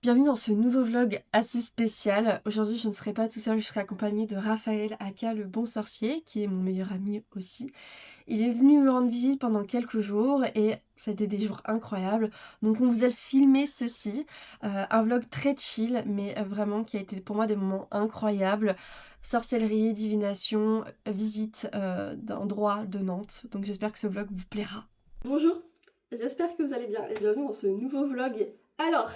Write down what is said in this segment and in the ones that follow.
Bienvenue dans ce nouveau vlog assez spécial. Aujourd'hui, je ne serai pas tout seul, je serai accompagnée de Raphaël aka le bon sorcier, qui est mon meilleur ami aussi. Il est venu me rendre visite pendant quelques jours et c'était des jours incroyables. Donc on vous a filmé ceci, un vlog très chill, mais vraiment qui a été pour moi des moments incroyables. Sorcellerie, divination, visite d'endroits de Nantes. Donc j'espère que ce vlog vous plaira. Bonjour, j'espère que vous allez bien et bienvenue dans ce nouveau vlog. Alors,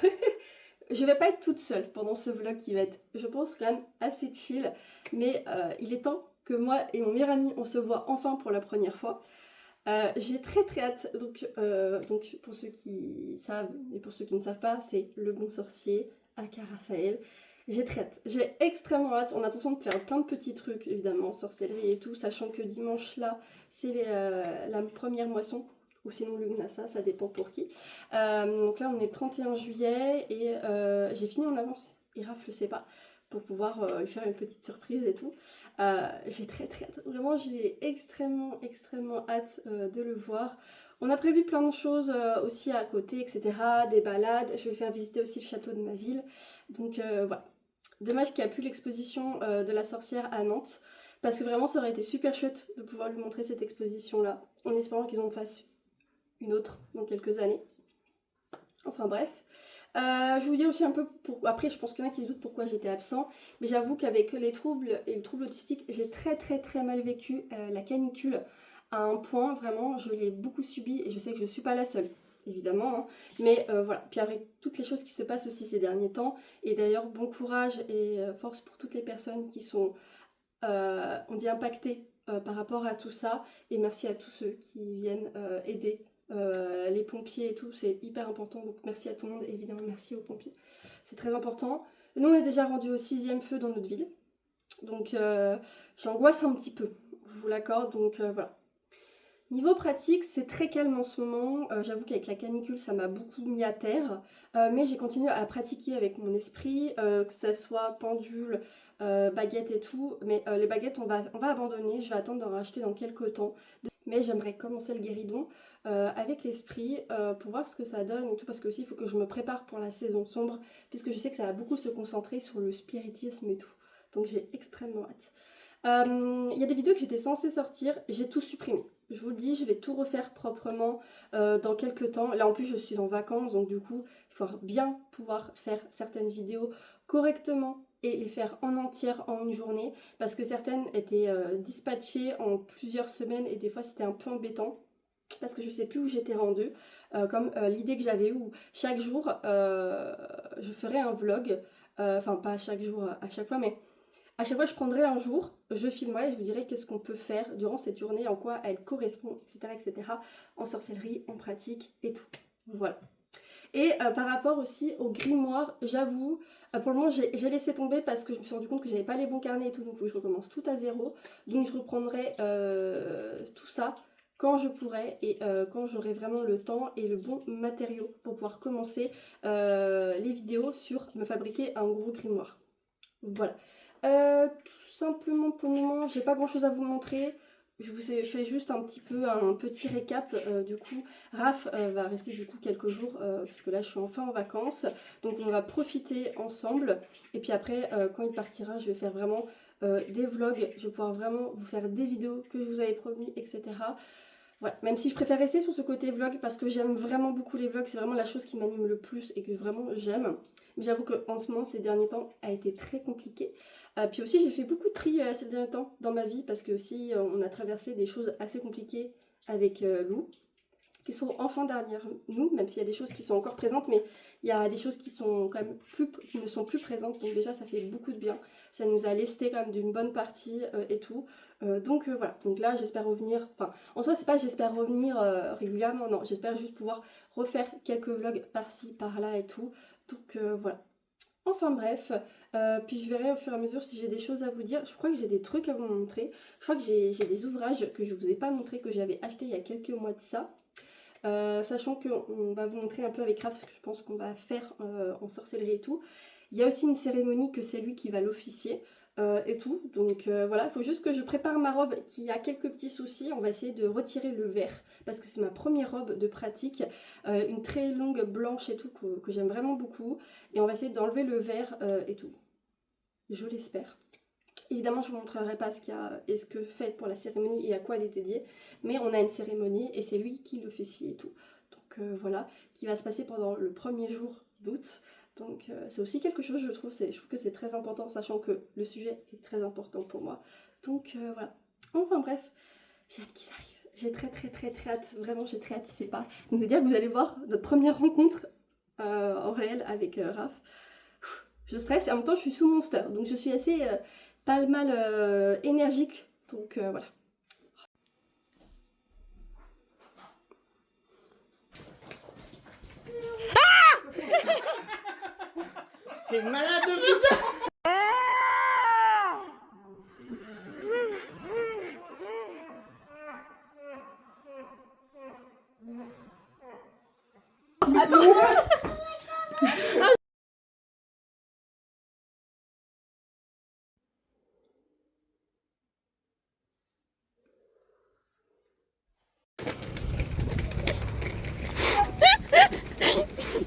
je vais pas être toute seule pendant ce vlog qui va être, je pense, quand même assez chill. Mais il est temps que moi et mon meilleur ami, on se voit enfin pour la première fois. J'ai très hâte. Donc pour ceux qui savent et pour ceux qui ne savent pas, c'est le bon sorcier, aka Raphaël. J'ai très hâte. J'ai extrêmement hâte. On a l'intention de faire plein de petits trucs, évidemment, sorcellerie et tout, sachant que dimanche là, c'est la première moisson. Ou sinon Lugnassa, ça dépend pour qui. Donc là, on est le 31 juillet et j'ai fini en avance. Et Raph le sait pas, pour pouvoir lui faire une petite surprise et tout. J'ai très hâte. Vraiment, j'ai extrêmement hâte de le voir. On a prévu plein de choses aussi à côté, etc. Des balades. Je vais lui faire visiter aussi le château de ma ville. Donc voilà. Dommage qu'il n'y a plus l'exposition de la sorcière à Nantes. Parce que vraiment, ça aurait été super chouette de pouvoir lui montrer cette exposition-là. En espérant qu'ils en fassent une autre dans quelques années. Enfin bref. Je vous dis aussi un peu pour... Après, je pense qu'il y en a qui se doutent pourquoi j'étais absent. Mais j'avoue qu'avec les troubles et le trouble autistique, j'ai très mal vécu la canicule. À un point, vraiment, je l'ai beaucoup subi et je sais que je ne suis pas la seule. Évidemment, hein. Mais voilà. Puis avec toutes les choses qui se passent aussi ces derniers temps. Et d'ailleurs, bon courage et force pour toutes les personnes qui sont, on dit, impactées par rapport à tout ça. Et merci à tous ceux qui viennent aider les pompiers et tout, c'est hyper important. Donc merci à tout le monde et évidemment merci aux pompiers. C'est très important. Nous, on est déjà rendu au 6e feu dans notre ville. Donc j'angoisse un petit peu, je vous l'accorde. Donc voilà. Niveau pratique, c'est très calme en ce moment. J'avoue qu'avec la canicule, ça m'a beaucoup mis à terre. Mais j'ai continué à pratiquer avec mon esprit, que ça soit pendule, baguette et tout. Mais les baguettes, on va abandonner. Je vais attendre d'en racheter dans quelques temps. Mais j'aimerais commencer le guéridon avec l'esprit pour voir ce que ça donne et tout. Parce que aussi, il faut que je me prépare pour la saison sombre. Puisque je sais que ça va beaucoup se concentrer sur le spiritisme et tout. Donc j'ai extrêmement hâte. Il y a des vidéos que j'étais censée sortir, j'ai tout supprimé. Je vous le dis, je vais tout refaire proprement dans quelques temps. Là en plus je suis en vacances, donc du coup il faut bien pouvoir faire certaines vidéos correctement et les faire en entière en une journée. Parce que certaines étaient dispatchées en plusieurs semaines et des fois c'était un peu embêtant. Parce que je sais plus où j'étais rendue, comme l'idée que j'avais où chaque jour je ferais un vlog, enfin pas chaque jour à chaque fois, mais à chaque fois, je prendrai un jour, je filmerai et je vous dirai qu'est-ce qu'on peut faire durant cette journée, en quoi elle correspond, etc. En sorcellerie, en pratique et tout. Voilà. Et par rapport aussi au grimoire, j'avoue, pour le moment, j'ai laissé tomber parce que je me suis rendu compte que j'avais pas les bons carnets et tout, donc il faut que je recommence tout à zéro. Donc je reprendrai tout ça quand je pourrai et quand j'aurai vraiment le temps et le bon matériau pour pouvoir commencer les vidéos sur me fabriquer un gros grimoire. Voilà. Tout simplement pour le moment, j'ai pas grand chose à vous montrer. Je vous ai fait juste un petit récap. Du coup, Raph va rester du coup quelques jours parce que là je suis enfin en vacances. Donc on va profiter ensemble. Et puis après, quand il partira, je vais faire vraiment des vlogs. Je vais pouvoir vraiment vous faire des vidéos que je vous avais promis, etc. Voilà. Même si je préfère rester sur ce côté vlog parce que j'aime vraiment beaucoup les vlogs, c'est vraiment la chose qui m'anime le plus et que vraiment j'aime. Mais j'avoue qu'en ce moment, ces derniers temps, a été très compliqué. Puis aussi, j'ai fait beaucoup de tri ces derniers temps dans ma vie parce que aussi, on a traversé des choses assez compliquées avec Lou, qui sont enfants derrière nous, même s'il y a des choses qui sont encore présentes, mais il y a des choses qui sont quand même qui ne sont plus présentes, donc déjà ça fait beaucoup de bien. Ça nous a lesté quand même d'une bonne partie et tout. Donc voilà, donc là j'espère revenir, enfin en soi c'est pas j'espère revenir régulièrement, non, j'espère juste pouvoir refaire quelques vlogs par-ci, par-là et tout. Donc voilà. Enfin bref, puis je verrai au fur et à mesure si j'ai des choses à vous dire. Je crois que j'ai des trucs à vous montrer. Je crois que j'ai des ouvrages que je vous ai pas montré, que j'avais acheté il y a quelques mois de ça. Sachant qu'on va vous montrer un peu avec Raph ce que je pense qu'on va faire en sorcellerie et tout. Il y a aussi une cérémonie que c'est lui qui va l'officier. et tout. Donc voilà, il faut juste que je prépare ma robe qui a quelques petits soucis. On va essayer de retirer le verre parce que c'est ma première robe de pratique, une très longue blanche et tout que j'aime vraiment beaucoup. Et on va essayer d'enlever le verre et tout. Je l'espère. Évidemment, je ne vous montrerai pas ce qu'il y a et ce que fait pour la cérémonie et à quoi elle est dédiée, mais on a une cérémonie et c'est lui qui l'officie et tout. Donc voilà, qui va se passer pendant le premier jour d'août. Donc c'est aussi quelque chose, je trouve que c'est très important, sachant que le sujet est très important pour moi. Donc voilà. Enfin bref, j'ai hâte qu'ils arrivent. J'ai très hâte. Vraiment, j'ai très hâte, il sait pas. Donc c'est-à-dire que vous allez voir notre première rencontre en réel avec Raph. Je stresse et en même temps je suis sous Monster, donc je suis assez pas mal énergique, donc voilà. C'est malade de ça.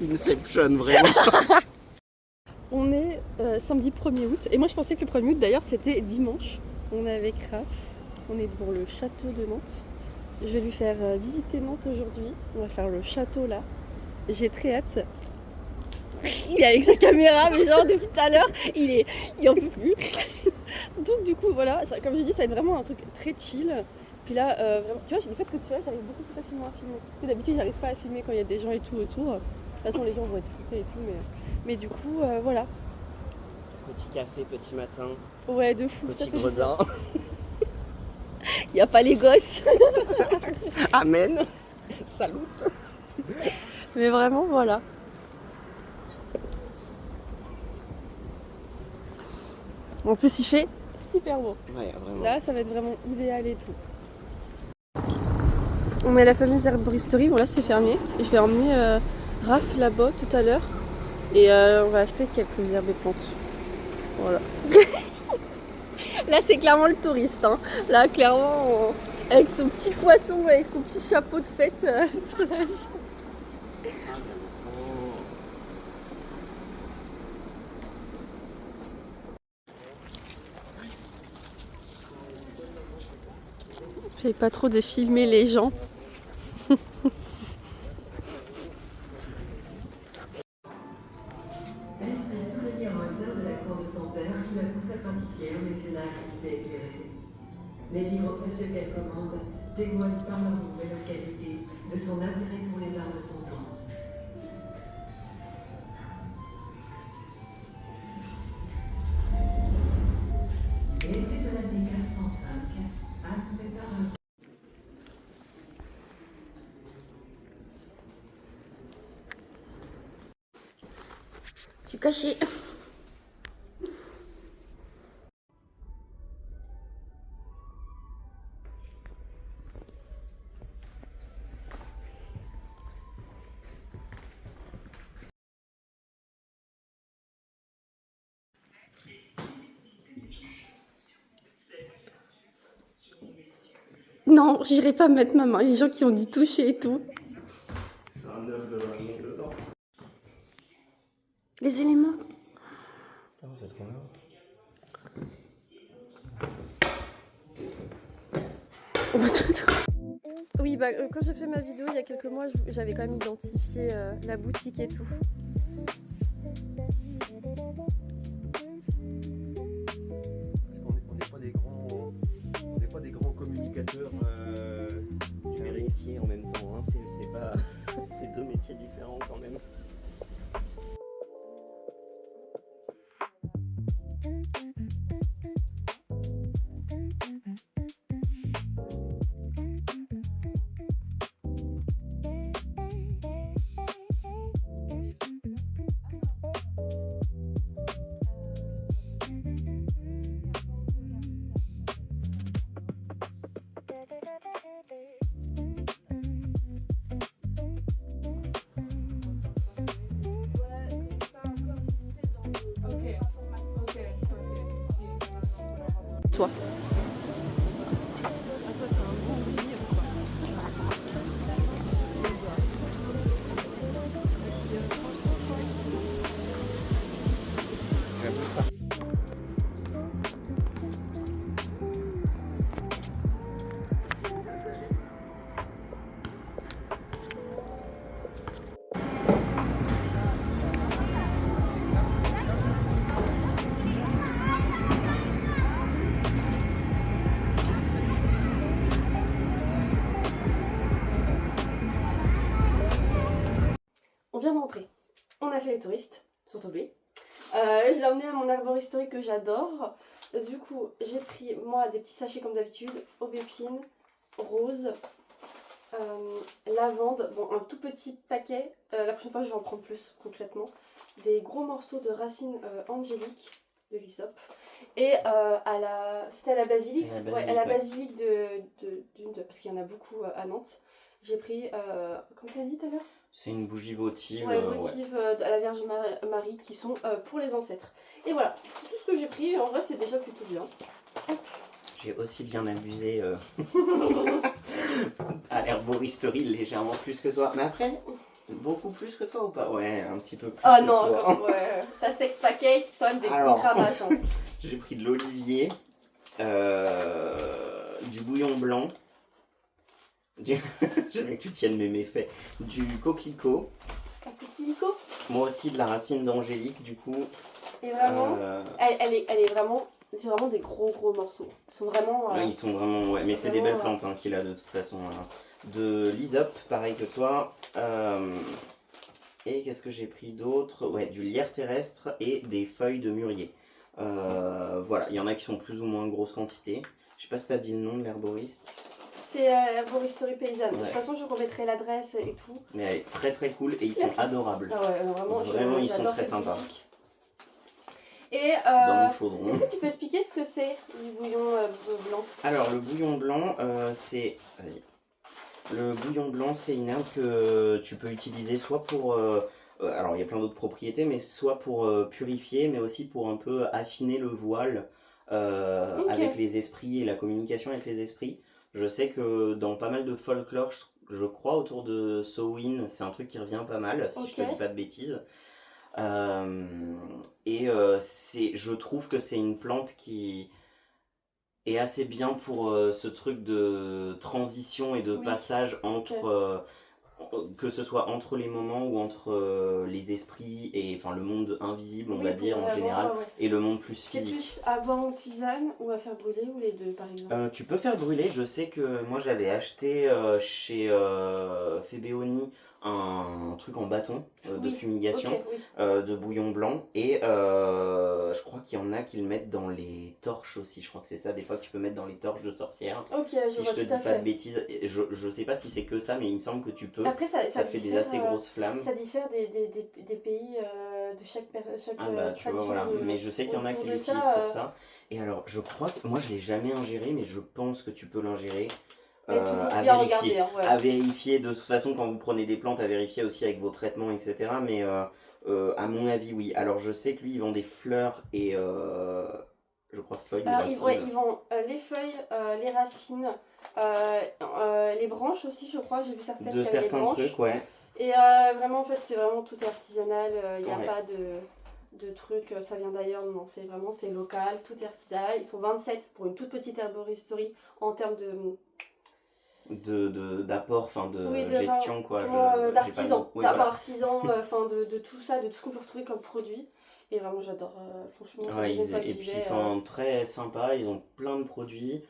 Inception, vraiment. On est samedi 1er août, et moi je pensais que le 1er août d'ailleurs c'était dimanche. On est avec Raph, on est devant le château de Nantes. Je vais lui faire visiter Nantes aujourd'hui, on va faire le château là. J'ai très hâte. Il est avec sa caméra, mais genre depuis tout à l'heure, il en peut plus. Donc du coup voilà, ça, comme je dis, ça va être vraiment un truc très chill. Puis là, vraiment, tu vois, j'ai du fait que tu vois, j'arrive beaucoup plus facilement à filmer. Parce que d'habitude, j'arrive pas à filmer quand il y a des gens et tout autour. De toute façon, les gens vont être foutés et tout, mais du coup, voilà. Petit café, petit matin. Ouais, de fou. Petit gredin. Il n'y a pas les gosses. Amen. Salut. Mais vraiment, voilà. En plus, il fait super beau. Ouais, vraiment. Là, ça va être vraiment idéal et tout. On met la fameuse herboristerie. Bon, là, c'est fermé. Je vais emmener Raph là-bas tout à l'heure. Et on va acheter quelques herbes et plantes. Voilà. Là, c'est clairement le touriste. Hein. Là, clairement, avec son petit poisson, avec son petit chapeau de fête sur la J'essaie pas trop de filmer les gens. Est-ce le souvenir moteur de la cour de son père qui l'a poussé à pratiquer un mécénat actif et éclairé? Les livres précieux qu'elle commande témoignent par leur nombre et leur qualité de son intérêt pour les arts de son temps. L'été de l'année 1505 a fait par un... Je suis cachée. Non, j'irai pas mettre ma main. Les gens qui ont dû toucher et tout. C'est un œuf de l'argent dedans. Les éléments. Oh, c'est trop bien. Oui, bah quand j'ai fait ma vidéo il y a quelques mois, j'avais quand même identifié la boutique et tout. Parce qu'on n'est pas des grands communicateurs numériques en même temps. Hein. C'est pas, c'est deux métiers différents quand même. toi. Ah ça c'est un bon délire quoi. On vient d'entrer. On a fait les touristes, sans oublier. Je l'ai emmené à mon arboristerie que j'adore. Du coup, j'ai pris moi des petits sachets comme d'habitude, aubépine, rose, lavande, bon un tout petit paquet. La prochaine fois je vais en prendre plus concrètement. Des gros morceaux de racines angéliques de l'hysope. Et c'était à la basilic, à la basilic parce qu'il y en a beaucoup à Nantes. J'ai pris, comment tu as dit tout à l'heure? C'est une bougie votive. Ouais, votive à la Vierge Marie qui sont pour les ancêtres. Et voilà, c'est tout ce que j'ai pris. En vrai, c'est déjà plutôt bien. J'ai aussi bien abusé à l'herboristerie, légèrement plus que toi. Mais après, beaucoup plus que toi ou pas? Ouais, un petit peu plus. Ah que non, toi. ouais. T'as sec paquet qui sonne des Alors, gros cramages. Hein. J'ai pris de l'olivier, du bouillon blanc. J'aimais que tu tiennes mes méfaits. Du coquelicot. Un coquelicot. Moi aussi de la racine d'angélique du coup. Et vraiment, elle est vraiment, c'est vraiment des gros morceaux. Ils sont vraiment. Là, ils sont vraiment, ouais, mais c'est des belles plantes hein, qu'il a de toute façon. Hein. De l'hysope, pareil que toi. Et qu'est-ce que j'ai pris d'autre? Ouais, du lierre terrestre et des feuilles de mûrier. Voilà, il y en a qui sont plus ou moins grosses quantités. Je sais pas si t'as dit le nom de l'herboriste. C'est l'herboristerie paysanne. Ouais. De toute façon, je remettrai l'adresse et tout. Mais elle est très très cool et ils sont adorables. Ah ouais, vraiment ils sont j'adore très cette sympas. boutique. Et dans mon chaudron. est-ce que tu peux expliquer ce que c'est du bouillon blanc? Alors le bouillon blanc, c'est... Le bouillon blanc, c'est une herbe que tu peux utiliser soit pour... alors il y a plein d'autres propriétés, mais soit pour purifier, mais aussi pour un peu affiner le voile avec les esprits et la communication avec les esprits. Je sais que dans pas mal de folklore, je crois autour de Samhain, c'est un truc qui revient pas mal, si je te dis pas de bêtises. Je trouve que c'est une plante qui est assez bien pour ce truc de transition et de passage entre que ce soit entre les moments ou entre les esprits et enfin le monde invisible on va dire en général et le monde plus physique. C'est plus à boire en tisane ou à faire brûler ou les deux par exemple? Tu peux faire brûler, je sais que moi j'avais acheté chez Febeoni un truc en bâton de fumigation de bouillon blanc et je crois qu'il y en a qui le mettent dans les torches aussi, je crois que c'est ça des fois que tu peux mettre dans les torches de sorcières. Si je te dis pas de bêtises, je sais pas si c'est que ça mais il me semble que tu peux. Après ça fait des assez grosses flammes. Ça diffère des pays de chaque ah bah tu vois voilà, mais je sais qu'il y en a qui l'utilisent pour ça. Et alors je crois que moi je l'ai jamais ingéré mais je pense que tu peux l'ingérer. À vérifier. À vérifier de toute façon quand vous prenez des plantes, à vérifier aussi avec vos traitements etc. Mais à mon avis oui. Alors je sais que lui il vend des fleurs et je crois feuilles. Alors ils vendent les feuilles, les racines, les branches aussi je crois, j'ai vu certaines de certains trucs ouais. Et vraiment en fait c'est vraiment tout artisanal, il n'y a pas de trucs, ça vient d'ailleurs, non c'est local, tout est artisanal. Ils sont 27 pour une toute petite herboristerie en termes d'apport, enfin de gestion quoi. D'artisan, artisan, enfin de tout ça, de tout ce qu'on peut retrouver comme produit. Et vraiment j'adore, franchement. Et puis très sympa, ils ont plein de produits.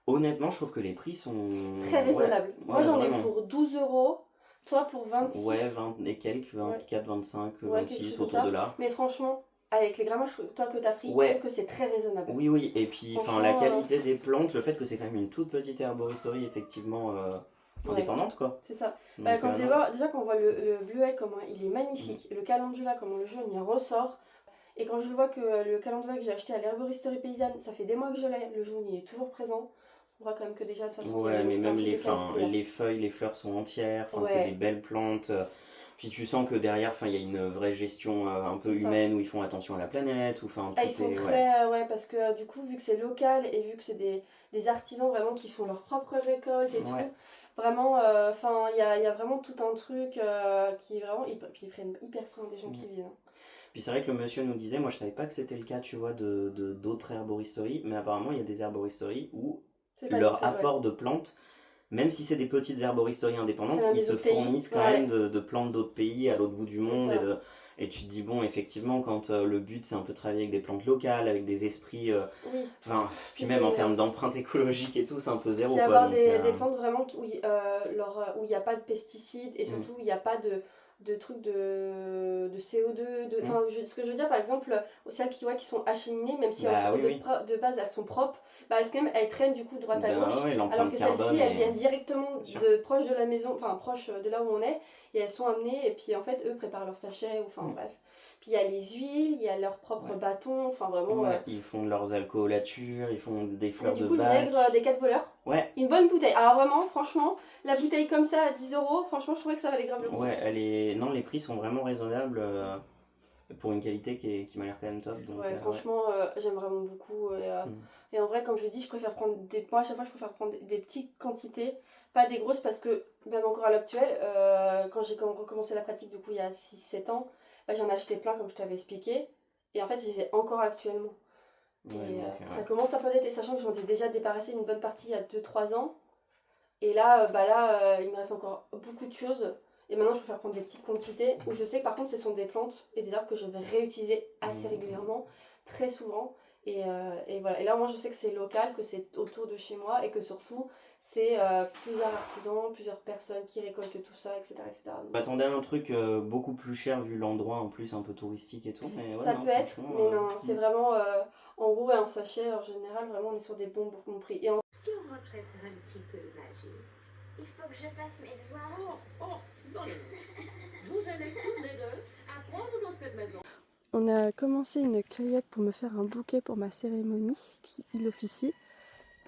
Honnêtement je trouve que les prix sont très raisonnables. Moi j'en ai pour 12 €. Toi pour 26. Ouais, 20 et quelques, 24, 25, 26, autour de là. Mais franchement, avec les grammages toi que t'as pris, je trouve que c'est très raisonnable. Oui, et puis la qualité des plantes, le fait que c'est quand même une toute petite herboristerie effectivement indépendante quoi. C'est ça. Donc, déjà quand on voit le bleuet, comment il est magnifique, le calendula, comment le jaune il ressort. Et quand je vois que le calendula que j'ai acheté à l'herboristerie paysanne, ça fait des mois que je l'ai, le jaune il est toujours présent. On voit quand même que déjà de toute façon. Ouais, mais même les feuilles, les fleurs sont entières, c'est des belles plantes. Puis tu sens que derrière, enfin, il y a une vraie gestion un peu C'est ça. humaine où ils font attention à la planète, ou enfin, Ah, tout ils sont est. Ouais. très. Ouais, parce que du coup, vu que c'est local et vu que c'est des artisans vraiment qui font leur propre récolte et Ouais. tout, vraiment, enfin, il y a vraiment tout un truc qui est vraiment. Puis ils prennent hyper soin des gens qui viennent. Puis c'est vrai que le monsieur nous disait, moi je savais pas que c'était le cas, tu vois, d'autres herboristeries, mais apparemment il y a des herboristeries où C'est pas leur que. Ouais. apport de plantes, même si c'est des petites herboristeries C'est indépendantes, même ils des se autres pays. fournissent quand Ouais, même de plantes d'autres pays à l'autre bout du c'est monde. ça. Et tu te dis, bon, effectivement, quand le but c'est un peu de travailler avec des plantes locales, avec des esprits. Oui. Enfin, puis Puis même en c'est- termes d'empreinte écologique et tout, c'est un peu zéro Puis quoi. avoir Donc, des plantes vraiment où il n'y a pas de pesticides et surtout il n'y a pas de trucs de CO2. Enfin, ce que je veux dire, par exemple, celles qui sont acheminées, même si bah oui, oui. de base elles sont propres, bah, elles traînent du coup droite à Ben gauche. ouais, Alors l'empreinte que carbone celles-ci, elles est. viennent directement Bien sûr. de proche de la maison, enfin proche de là où on est, et elles sont amenées, et puis en fait, eux préparent leurs sachets, ou enfin bref. Puis il y a les huiles, il y a leurs propres bâtons, enfin vraiment. Ouais, ils font leurs alcoolatures, ils font des Et fleurs du de coup, bac. vinaigre des 4 voleurs. Ouais, Une bonne bouteille. Alors vraiment, franchement, la bouteille comme ça à 10 €, franchement, je trouvais que ça valait grave le coup. ouais, elle est. Non, les prix sont vraiment raisonnables pour une qualité qui m'a l'air quand même top. Donc, Ouais, franchement, j'aime vraiment beaucoup. Mm. Et en vrai, comme je dis, je préfère prendre des. Moi, à chaque fois, je préfère prendre des petites quantités, pas des grosses, parce que même encore à l'heure actuelle, quand j'ai recommencé la pratique, du coup, il y a 6 7 ans, bah, j'en ai acheté plein, comme je t'avais expliqué. Et en fait, je les ai encore actuellement. Ouais, Et donc, ça commence un peu à dater, sachant que j'en ai déjà débarrassé une bonne partie il y a 2 3 ans. Et là, il me reste encore beaucoup de choses. Et maintenant, je préfère prendre des petites quantités où je sais que par contre, ce sont des plantes et des arbres que je vais réutiliser assez régulièrement, très souvent. Et voilà. Et là, moi, je sais que c'est local, que c'est autour de chez moi et que surtout, c'est plusieurs artisans, plusieurs personnes qui récoltent tout ça, etc. etc. Je m'attendais à un truc beaucoup plus cher vu l'endroit en plus un peu touristique et tout. Mais ouais, Ça non, peut être, franchement. mais non, c'est vraiment en gros et en sachet, en général, vraiment, on est sur des bons prix. Et Si on rentrait faire un petit peu de magie. Il faut que je fasse mes devoirs. Dans les vous allez toutes les deux apprendre dans cette maison. on a commencé une cueillette pour me faire un bouquet pour ma cérémonie, il officie.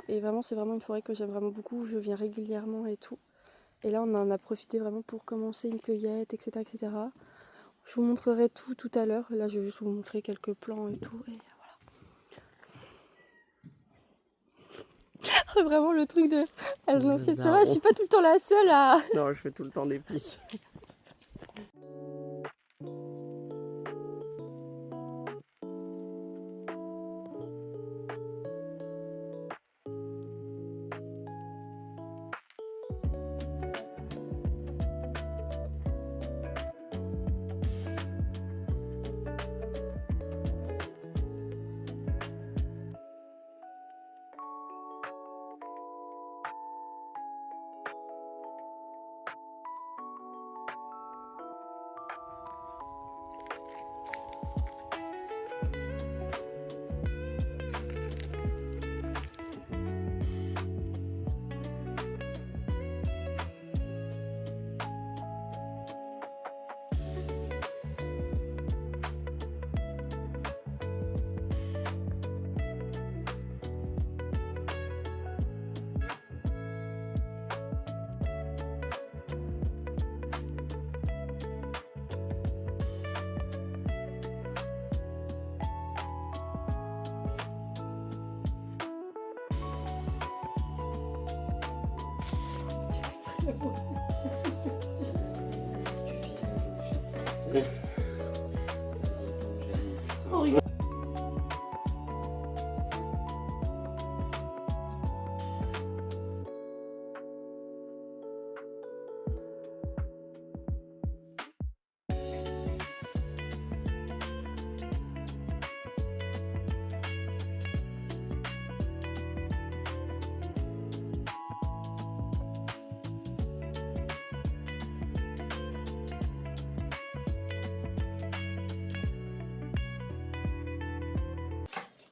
Et vraiment, c'est vraiment une forêt que j'aime vraiment beaucoup, je viens régulièrement et tout. Et là, on en a profité vraiment pour commencer une cueillette, etc. etc. Je vous montrerai tout à l'heure. Là, je vais juste vous montrer quelques plans et tout. Et voilà. Vraiment le truc de... Ah, non, ça va, je suis pas tout le temps la seule à... Non, je fais tout le temps des pistes.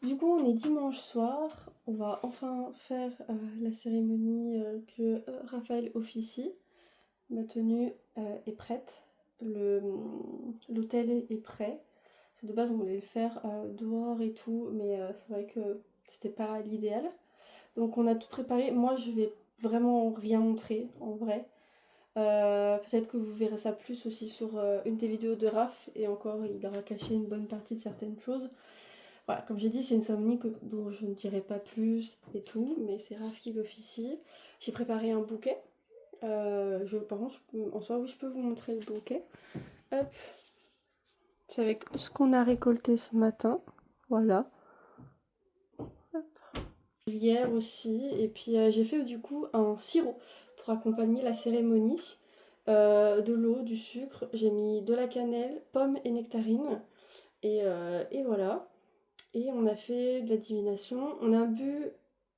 Du coup, on est dimanche soir. On va enfin faire la cérémonie que Raphaël officie. Ma tenue est prête. L'hôtel est prêt. Parce que de base, on voulait le faire dehors et tout, mais c'est vrai que c'était pas l'idéal. Donc, on a tout préparé. Moi, je vais vraiment rien montrer en vrai. Peut-être que vous verrez ça plus aussi sur une des vidéos de Raph, et encore il aura caché une bonne partie de certaines choses. Voilà, comme j'ai dit, c'est une cérémonie dont je ne dirai pas plus et tout, mais c'est Raph qui l'officie. J'ai préparé un bouquet. Par contre, en soi, oui, je peux vous montrer le bouquet. Hop. C'est avec ce qu'on a récolté ce matin. Voilà. Hop. Hier aussi. Et puis j'ai fait du coup un sirop pour accompagner la cérémonie. De l'eau, du sucre. J'ai mis de la cannelle, pommes et nectarines. Et voilà. Et on a fait de la divination. On a bu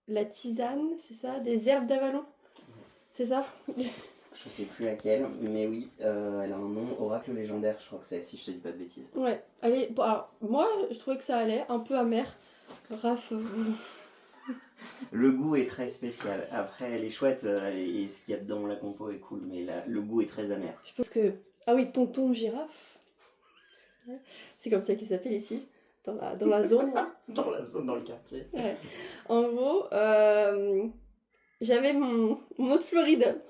la tisane, c'est ça? Des herbes d'Avalon. C'est ça? Je sais plus laquelle, mais oui, elle a un nom, oracle légendaire, je crois que c'est, si je te dis pas de bêtises. Ouais, allez, bon, alors, moi je trouvais que ça allait, un peu amer. Raph. Le goût est très spécial. Après, elle est chouette, et ce qu'il y a dedans, la compo est cool, mais le goût est très amer. Je pense que. Ah oui, tonton girafe. C'est comme ça qu'il s'appelle ici, dans la zone là. Dans la zone, dans le quartier. Ouais. En gros, j'avais mon eau de Floride.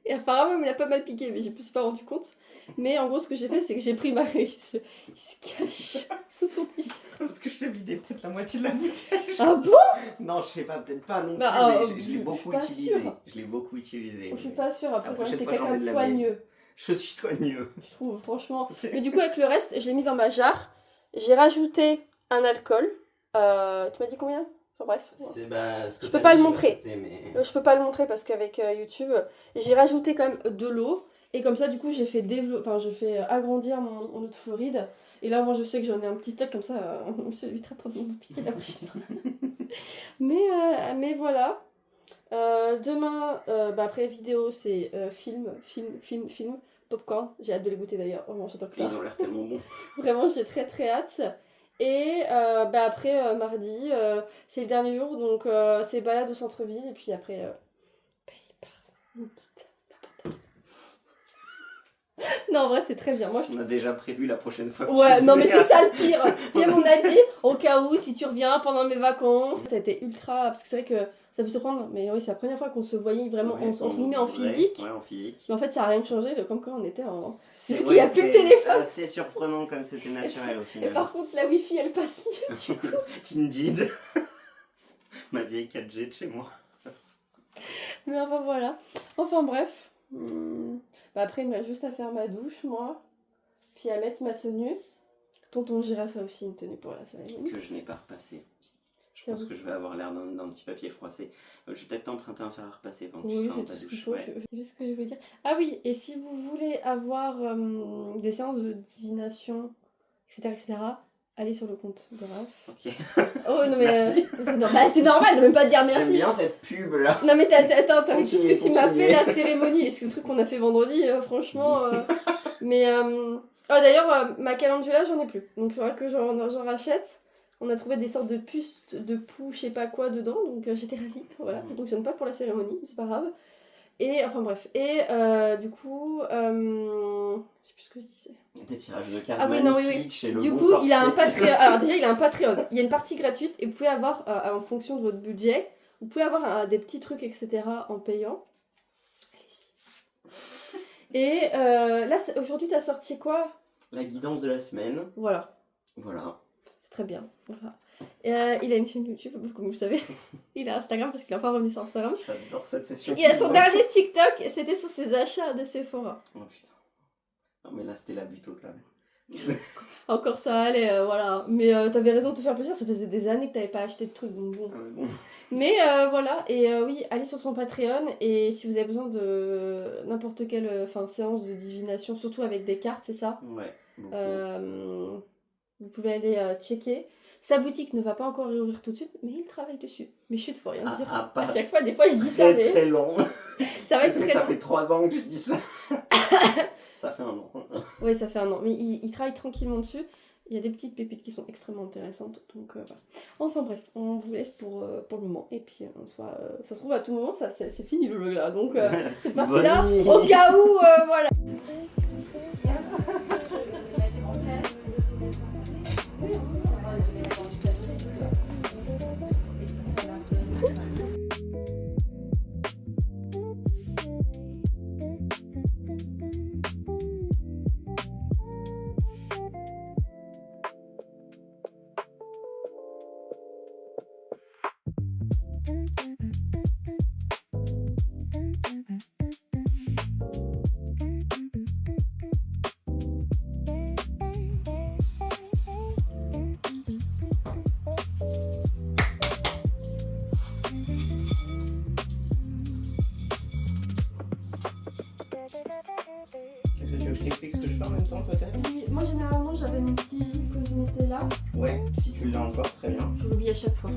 Et apparemment, il me l'a pas mal piqué, mais je me suis pas rendu compte. Mais en gros, ce que j'ai fait, c'est que j'ai pris il se cache sous son t-shirt. Parce que je t'ai vidé peut-être la moitié de la bouteille. Ah bon? Non, je sais pas, peut-être pas non plus, Bah, mais je l'ai beaucoup utilisé. Je l'ai beaucoup utilisé. Je suis pas sûre, après, La quand prochaine t'es fois, quelqu'un de j'enlève la soigneux. Je suis soigneux. Je trouve, franchement. Ok. Mais du coup, avec le reste, je l'ai mis dans ma jarre. J'ai rajouté un alcool. Tu m'as dit combien? Enfin bref. C'est ce que Je peux t'as pas dit, le j'ai montrer. assisté, mais... Je peux pas le montrer parce qu'avec YouTube, j'ai rajouté quand même de l'eau. Et comme ça, du coup, j'ai fait agrandir mon eau de Floride. Et là, moi, je sais que j'en ai un petit stock comme ça. Monsieur évitera trop de me piquer la prochaine fois. mais voilà. Demain, après vidéo, c'est film, popcorn. J'ai hâte de les goûter d'ailleurs. Vraiment, j'adore ça. Ils ont l'air tellement bons. Vraiment, j'ai très très hâte. Et après, mardi, c'est le dernier jour, donc c'est balade au centre-ville. Et puis après, il part. On quitte. Non, en vrai, c'est très bien. Moi, On a déjà prévu la prochaine fois que ouais, tu non, mais viens. c'est ça le pire. Bien, on a dit, au cas où, si tu reviens pendant mes vacances. Ça a été ultra. Parce que c'est vrai que ça peut se prendre, mais oui, c'est la première fois qu'on se voyait vraiment Ouais, entre guillemets en vrai. physique. Ouais, en physique. Mais en fait, ça a rien changé, comme quand on était en. C'est qu'il vrai, y a plus de c'était téléphone. assez surprenant comme c'était naturel au Et final. par contre, la wifi elle passe mieux du coup. Indeed. Ma vieille 4G de chez moi. Mais enfin voilà. Enfin bref. Après, il me reste juste à faire ma douche, moi. Puis à mettre ma tenue. Tonton Girafe a aussi une tenue pour la cérémonie. Que je n'ai pas repassé. Je C'est pense vrai. que je vais avoir l'air d'un petit papier froissé. Je vais peut-être t'emprunter un fer à repasser pendant que Oui, tu seras c'est dans tout ta ce qu'il douche. faut. Ouais. C'est juste ce que je veux dire. Ah oui, et si vous voulez avoir des séances de divination, etc., allez sur le compte de Raph. Ok. Oh non mais Merci. c'est normal de même pas dire merci. J'aime bien cette pub là. Non mais attends, t'as vu tout ce que tu m'as Continuez. fait la cérémonie et ce truc qu'on a fait vendredi, franchement. Mais oh d'ailleurs ma calendula j'en ai plus, donc il faudra que j'en rachète. On a trouvé des sortes de puces de poux, je sais pas quoi dedans, donc j'étais ravie. Voilà, ça fonctionne pas pour la cérémonie, mais c'est pas grave. Et enfin bref, et du coup, je sais plus ce que je disais. Des tirages de cartes Ah oui, non, oui, magnifiques oui. chez le Du bon coup, il a un sorcier. Patreon. Alors déjà, il a un Patreon. Il y a une partie gratuite et vous pouvez avoir, en fonction de votre budget, vous pouvez avoir des petits trucs, etc. en payant. Allez-y. Et là, aujourd'hui, t'as sorti quoi? La guidance de la semaine. Voilà, Voilà. c'est très bien. Voilà. Il a une chaîne YouTube, comme vous le savez. Il a Instagram parce qu'il n'est pas revenu sur Instagram. J'adore cette session. Il a son dernier TikTok, c'était sur ses achats de Sephora. Oh putain. Non mais là c'était la butte totale. Encore ça allait, voilà. Mais t'avais raison de te faire plaisir, ça faisait des années que t'avais pas acheté de trucs, donc bon. Ah, mais bon. Mais voilà, et oui, allez sur son Patreon, et si vous avez besoin de n'importe quelle séance de divination, surtout avec des cartes, c'est ça, Ouais. Beaucoup. vous pouvez aller checker. Sa boutique ne va pas encore réouvrir tout de suite, mais il travaille dessus. Mais chut, faut rien dire. Pas À chaque fois, des fois, je dis ça, très mais très long. ça va Parce être que très ça long. fait 3 ans que tu dis ça. Ça fait 1 an. Oui, ça fait 1 an, mais il travaille tranquillement dessus. Il y a des petites pépites qui sont extrêmement intéressantes, donc voilà. Enfin bref, on vous laisse pour le moment, et puis ça se trouve à tout moment, c'est fini le jeu là, donc cette partie-là, Bonne nuit. au cas où, voilà. Moi, généralement, j'avais mon petit gif que je mettais là. Ouais, si tu l'as encore, très bien. Je l'oublie à chaque fois.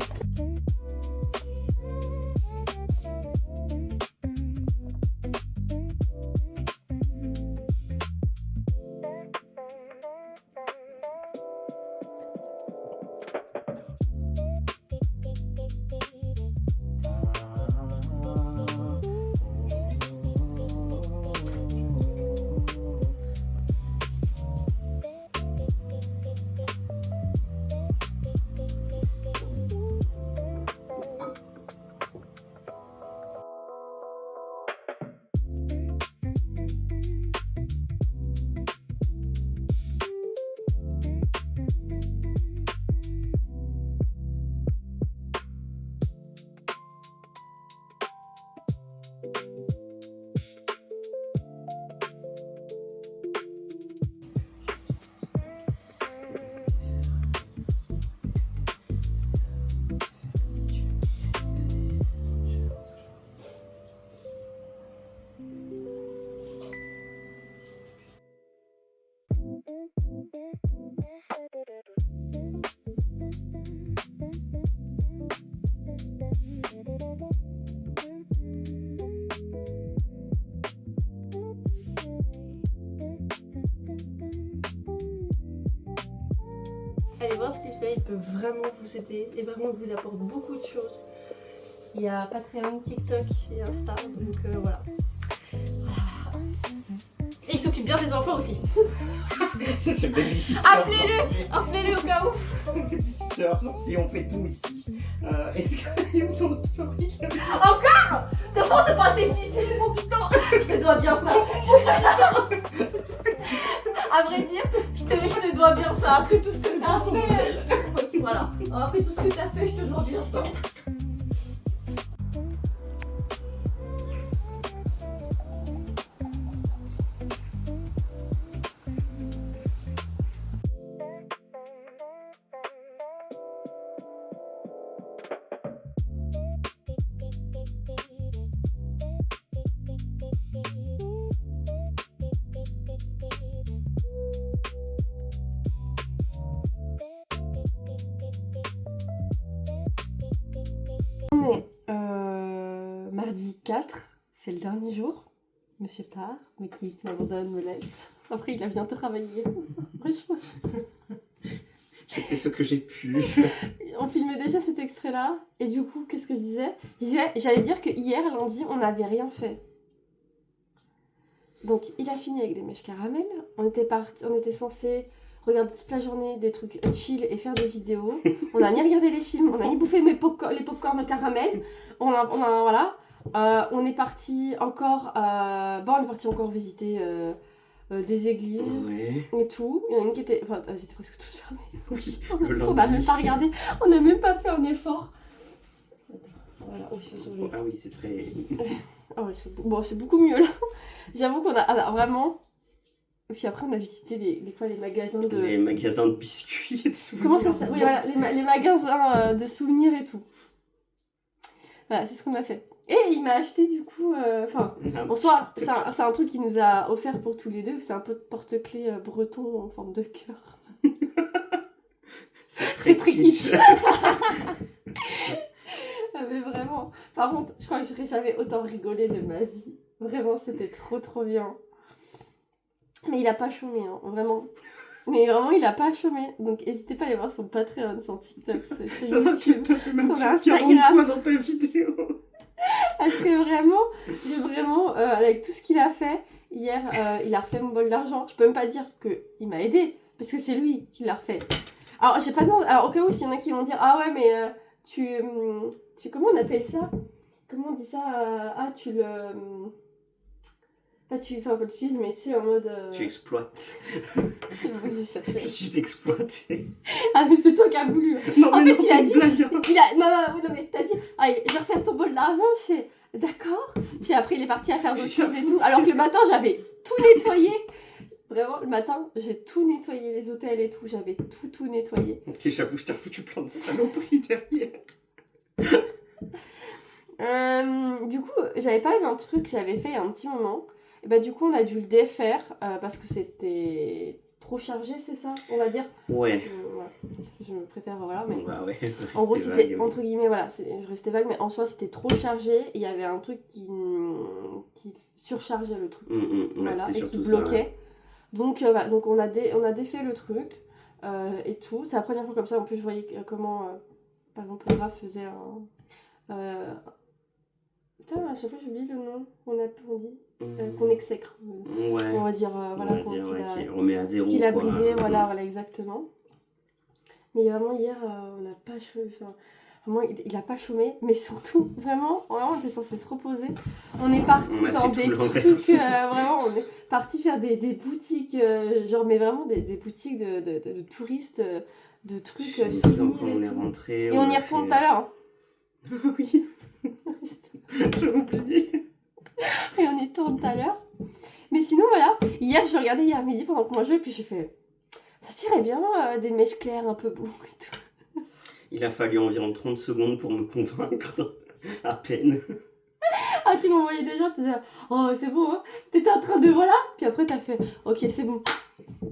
Allez voir ce qu'il fait, il peut vraiment vous aider et vraiment vous apporte beaucoup de choses. Il y a Patreon, TikTok et Insta, donc voilà. Et il s'occupe bien des enfants aussi. C'est le babysitter. Appelez-le au cas où. Babysitter, si on fait tout ici. Est-ce qu'il y a ton autre fabrique? Encore? T'as pas assez fixé, mon putain. Je te dois bien ça. À vrai dire, je te dois bien ça. Après tout ce que t'as fait. Voilà. Après tout ce que t'as fait, je te dois bien ça. On est mardi 4, c'est le dernier jour. Monsieur part, me quitte, m'abandonne, me laisse. Après, il a bien travaillé. Franchement. J'ai fait ce que j'ai pu. On filmait déjà cet extrait-là, et du coup, qu'est-ce que je disais? J'allais dire que hier, lundi, on n'avait rien fait. Donc, il a fini avec des mèches caramel. On était censé regarder toute la journée des trucs chill et faire des vidéos. On n'a ni regardé les films, on n'a ni bouffé les popcorn au caramel. Voilà. On est parti encore, visiter des églises et tout. Il y en a une qui était, enfin, elles étaient presque toutes fermées. Oui, On n'a même pas regardé, on n'a même pas fait un effort. Voilà, Ah oui, c'est très... Ah oui, c'est beaucoup mieux là. J'avoue qu'on a vraiment. Puis après, on a visité les magasins de. Les magasins de biscuits et de souvenirs. Comment ça s'appelle? Oui, voilà, les magasins de souvenirs et tout. Voilà, c'est ce qu'on a fait. Et il m'a acheté du coup. En soi, c'est un truc qu'il nous a offert pour tous les deux. C'est un peu de porte-clés breton en forme de cœur. C'est très kitsch. Ah, mais vraiment. Par contre, je crois que j'aurais jamais autant rigolé de ma vie. Vraiment, c'était trop bien. Mais il a pas chômé, hein, vraiment. Mais vraiment, il a pas chômé. Donc, n'hésitez pas à aller voir son Patreon, son TikTok, son YouTube, son Instagram. Dans ta vidéo. Parce que vraiment, avec tout ce qu'il a fait, hier, il a refait mon bol d'argent. Je peux même pas dire qu'il m'a aidé, parce que c'est lui qui l'a refait. Alors, j'ai pas demandé. Alors, au cas où, s'il y en a qui vont dire, ah ouais, mais tu comment on appelle ça? Comment on dit ça? Tu le... Là, tu utilises, mais tu sais, en mode... Tu exploites. Je suis exploitée. Ah, mais c'est toi qui as voulu. Non, en mais fait, non, il a dit... blague. Non, mais t'as dit, allez, je vais refaire ton bol d'argent, je fais, d'accord. Puis après, il est parti à faire d'autres choses et tout. Alors que le matin, j'avais tout nettoyé. Vraiment, le matin, j'ai tout nettoyé, les hôtels et tout. J'avais tout nettoyé. Ok, j'avoue, je t'ai foutu plein de saloperies derrière. Du coup, j'avais parlé d'un truc que j'avais fait il y a un petit moment. Et bah du coup, on a dû le défaire parce que c'était trop chargé, c'est ça, on va dire. Ouais. Voilà. Je préfère, voilà, mais... Bah ouais. En gros, rester c'était, vague. entre guillemets, voilà, je restais vague, mais en soi, c'était trop chargé, et il y avait un truc qui surchargeait le truc, Ouais, voilà, c'était et qui surtout ça. bloquait. Ouais. Donc, voilà, donc on a défait le truc, et tout. C'est la première fois comme ça, en plus, je voyais comment, par exemple, Raph faisait un... Putain, à chaque fois, j'oublie le nom qu'on dit, qu'on exècre. Ouais. On va dire, On voilà, va dire, qu'il ouais, a... qui remet à zéro. qu'il a quoi. brisé, voilà, exactement. Mais vraiment, hier, on n'a pas chômé. Enfin, vraiment, il a pas chômé, mais surtout, vraiment, on était censé se reposer. On est parti On a dans fait tout des trucs, l'inverse. vraiment, on est parti faire des boutiques, genre, mais vraiment des boutiques de touristes, de trucs, Quand souvenirs on et est tout. rentré, Et on y a retourne fait- tout à l'heure. Hein. Oui. J'ai oublié. Et on y retourne tout à l'heure. Mais sinon, voilà, hier, je regardais hier midi pendant qu'on mangeait, et puis j'ai fait... Ça tirait bien, des mèches claires un peu bleues et tout. Il a fallu environ 30 secondes pour me convaincre. À peine. Ah, tu m'envoyais déjà, tu disais, oh, c'est bon, hein. T'étais en train de, voilà. Puis après, t'as fait, ok, c'est bon,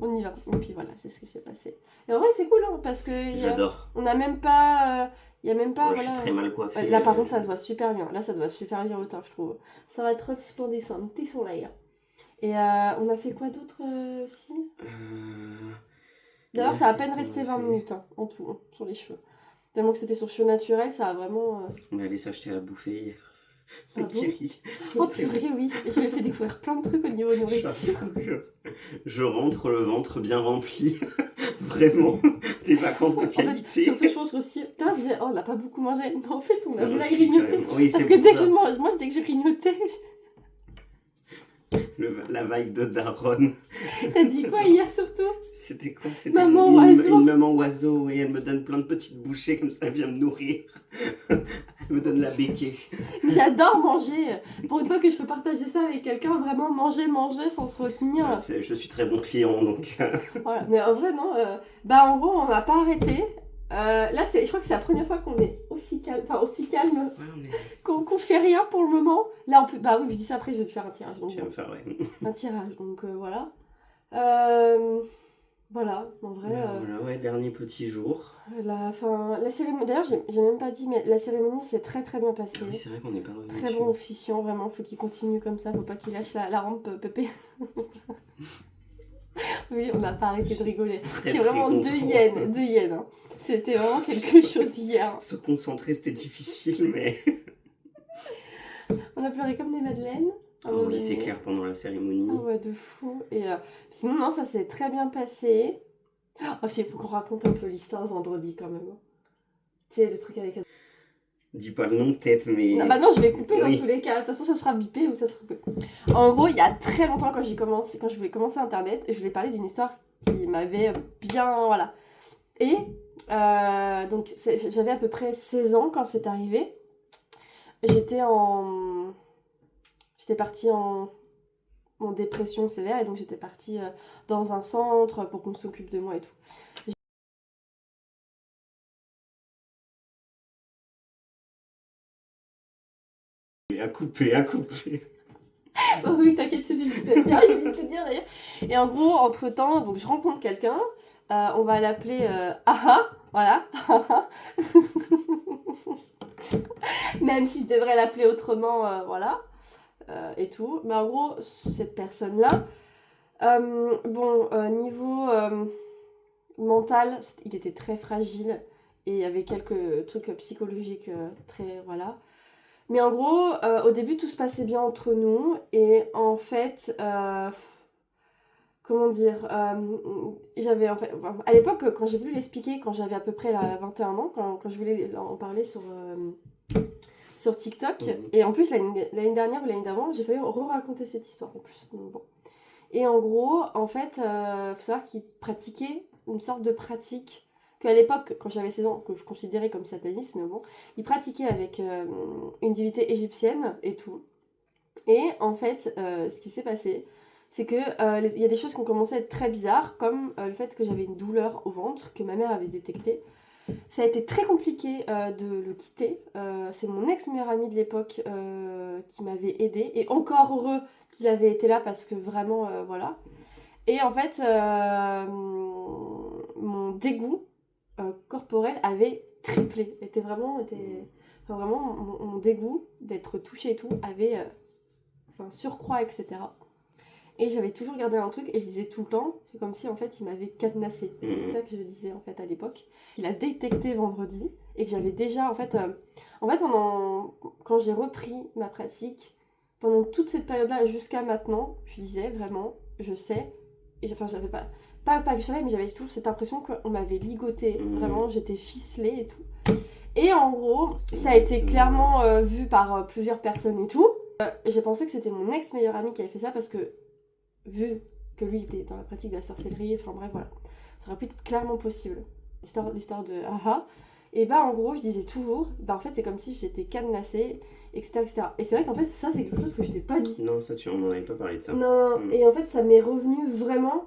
on y va. Et puis voilà, c'est ce qui s'est passé. Et en vrai, c'est cool, hein, parce que J'adore. on n'a même pas, il y a même pas, Moi, je voilà. suis très mal coiffé. Là, par contre, ça se voit super bien. Là, ça se voit super bien autant, je trouve. Ça va être resplendissant, un petit soleil. Et on a fait quoi d'autre aussi D'ailleurs, ça a à peine resté 20 minutes, hein, en tout, hein, sur les cheveux. Tellement que c'était sur cheveux naturels, ça a vraiment... On est allé s'acheter à bouffer hier. Ah Le bon Kiri. Oh purée, oui. Et je lui ai fait découvrir plein de trucs au niveau nourriture. J'avoue que je rentre le ventre bien rempli. Vraiment, des vacances de En fait, qualité. surtout, je pense aussi, putain, je disais, oh, on n'a pas beaucoup mangé. Mais en fait, on a Non, bien si, quand grignoté. même. Oui, Parce c'est que pour dès que ça. je mange, moi, dès que je grignotais, La vibe de Daronne. t'as dit quoi hier surtout C'était quoi? C'était Maman une, oiseau. une maman oiseau et elle me donne plein de petites bouchées comme ça, elle vient me nourrir. Elle me donne la béquée. J'adore manger. Pour une fois que je peux partager ça avec quelqu'un, vraiment manger sans se retenir. Je suis très bon client donc. Voilà. Mais en vrai, non. Bah, en gros, on n'a pas arrêté. Là, je crois que c'est la première fois qu'on est aussi calme, Ouais, on est... qu'on fait rien pour le moment. Là, on peut. Bah oui, je dis ça après, je vais te faire un tirage. Donc, Tu vas me faire, ouais. un tirage, donc voilà. Voilà, en vrai. Voilà, ouais, dernier petit jour. La cérémonie. D'ailleurs, j'ai même pas dit, mais la cérémonie s'est très très bien passée. Ah oui, c'est vrai qu'on n'est pas revenu Très dessus. bon officiant, vraiment. Faut qu'il continue comme ça. Faut pas qu'il lâche la rampe, Pépé. Oui, on n'a pas arrêté de rigoler. Très, C'est très vraiment content. 2 yens. 2 yens. Hein. C'était vraiment quelque chose hier. Se concentrer, c'était difficile, mais... On a pleuré comme des madeleines. à un moment Oui, c'est donné. clair, pendant la cérémonie. Ah ouais, de fou. Et sinon, non, ça s'est très bien passé. Oh, il faut qu'on raconte un peu l'histoire vendredi quand même. Tu sais, le truc avec... Dis pas le nom peut-être, mais... Non, bah non, je vais couper Oui. dans tous les cas. De toute façon, ça sera bipé ou ça sera coupé. En gros, il y a très longtemps, quand je voulais commencer Internet, je voulais parler d'une histoire qui m'avait bien... Voilà. Et donc, j'avais à peu près 16 ans quand c'est arrivé. J'étais partie en dépression sévère et donc j'étais partie dans un centre pour qu'on s'occupe de moi et tout. Et à couper. Oh oui, t'inquiète, c'est difficile à dire, j'ai envie de te dire d'ailleurs. Et en gros, entre-temps, donc je rencontre quelqu'un, on va l'appeler Aha, voilà. Même si je devrais l'appeler autrement, voilà, et tout. Mais en gros, cette personne-là, niveau mental, il était très fragile et il y avait quelques trucs psychologiques très, voilà. Mais en gros, au début, tout se passait bien entre nous. Et en fait, comment dire, j'avais en fait... À l'époque, quand j'ai voulu l'expliquer, quand j'avais à peu près 21 ans, quand je voulais en parler sur TikTok, et en plus, l'année dernière ou l'année d'avant, j'ai failli re-raconter cette histoire en plus. Donc, bon. Et en gros, en fait, faut savoir qu'il pratiquait une sorte de pratique qu'à l'époque, quand j'avais 16 ans, que je considérais comme satanisme, mais bon, il pratiquait avec une divinité égyptienne et tout. Et en fait, ce qui s'est passé, c'est que il y a des choses qui ont commencé à être très bizarres, comme le fait que j'avais une douleur au ventre que ma mère avait détectée. Ça a été très compliqué de le quitter. C'est mon ex-meilleur ami de l'époque qui m'avait aidée. Et encore heureux qu'il avait été là parce que vraiment, voilà. Et en fait, mon dégoût corporel avait triplé. Enfin, vraiment, mon dégoût d'être touchée et tout avait surcroît, etc. Et j'avais toujours gardé un truc et je disais tout le temps, c'est comme si en fait il m'avait cadenassé. Et c'est ça que je disais en fait à l'époque. Il a détecté vendredi et que j'avais déjà quand j'ai repris ma pratique, pendant toute cette période-là jusqu'à maintenant, je disais vraiment, je sais, et enfin j'avais pas que je savais, mais j'avais toujours cette impression qu'on m'avait ligoté, vraiment j'étais ficelée et tout. Et en gros, ça a été clairement vu par plusieurs personnes et tout. J'ai pensé que c'était mon ex-meilleur ami qui avait fait ça parce que, vu que lui était dans la pratique de la sorcellerie, enfin bref, voilà, ça aurait pu être clairement possible. L'histoire de Aha. Et bah en gros, je disais toujours, bah en fait c'est comme si j'étais cadenassée, etc. etc. Et c'est vrai qu'en fait ça c'est quelque chose que je t'ai pas dit. Non, ça on n'en avait pas parlé de ça. Non, et en fait ça m'est revenu vraiment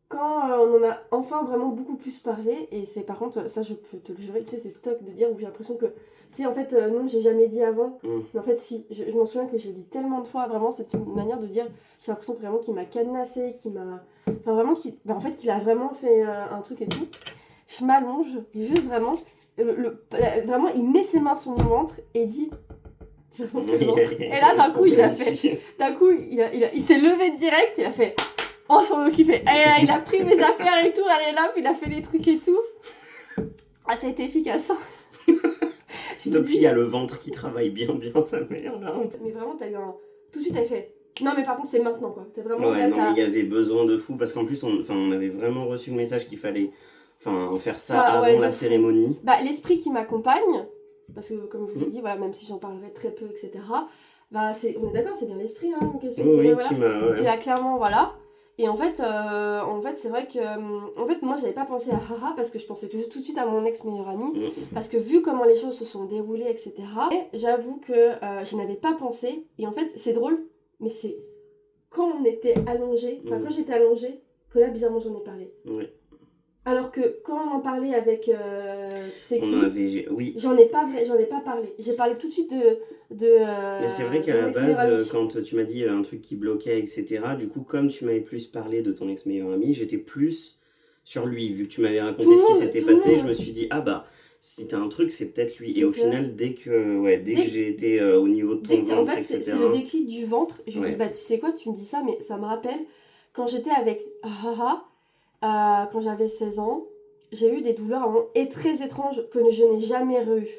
quand on en a enfin vraiment beaucoup plus parlé. Et c'est par contre, ça je peux te le jurer, tu sais, c'est toc de dire où j'ai l'impression que, tu sais, en fait non, j'ai jamais dit avant, mais en fait si, je m'en souviens que j'ai dit tellement de fois, vraiment c'est une manière de dire, j'ai l'impression que vraiment qu'il m'a cadenassé, qu'il m'a, enfin vraiment en fait qu'il a vraiment fait un truc et tout. Je m'allonge et juste vraiment, vraiment il met ses mains sur mon ventre et dit et là d'un coup il a fait, il s'est levé direct, il a fait, on s'en occupait, et il a pris mes affaires et tout, allez là, puis il a fait les trucs et tout. Ah, ça a été efficace. Depuis il y a le ventre qui travaille bien sa mère là. Mais vraiment t'as eu tout de suite t'as fait, non mais par contre c'est maintenant quoi, t'es vraiment ouais, non mais il y avait besoin de fou parce qu'en plus on avait vraiment reçu le message qu'il fallait faire ça avant la cérémonie. Bah l'esprit qui m'accompagne, parce que comme je vous l'ai dit, voilà, même si j'en parlerai très peu, etc. Bah on est d'accord, c'est bien l'esprit en question qui a clairement, voilà. Et en fait c'est vrai que moi j'avais pas pensé à Haha parce que je pensais tout de suite à mon ex-meilleur ami, parce que vu comment les choses se sont déroulées, etc. Et j'avoue que je n'avais pas pensé, et en fait c'est drôle, mais c'est quand on était allongé, quand j'étais allongée, que là bizarrement j'en ai parlé. Ouais. Alors que quand on en parlait avec tu sais qui, oui. j'en ai pas parlé. J'ai parlé tout de suite mais c'est vrai qu'à la base, quand tu m'as dit un truc qui bloquait, etc., du coup, comme tu m'avais plus parlé de ton ex-meilleur ami, j'étais plus sur lui. Vu que tu m'avais raconté ce qui s'était passé, je me suis dit, ah bah, si t'as un truc, c'est peut-être lui. Et au final, dès que j'ai été au niveau de ton ventre, en fait, etc. C'est le déclic du ventre. Je lui dis, bah tu sais quoi, tu me dis ça, mais ça me rappelle quand j'étais avec Haha. Quand j'avais 16 ans, j'ai eu des douleurs très étranges que je n'ai jamais eues,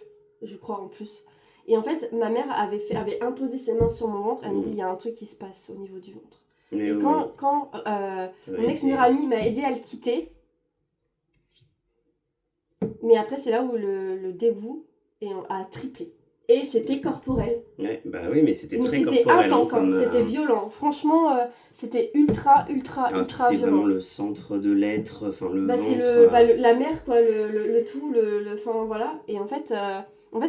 je crois en plus. Et en fait, ma mère avait imposé ses mains sur mon ventre, elle me dit il y a un truc qui se passe au niveau du ventre. Mais et quand mon ex-meilleur ami m'a aidé à le quitter, mais après c'est là où le dégoût a triplé. Et c'était corporel. Ouais, bah oui, mais c'était très corporel. C'était intense, c'était violent. Franchement, c'était ultra c'est violent. vraiment le centre de l'être, le ventre. C'est la mère, quoi, le tout, enfin voilà. Et en fait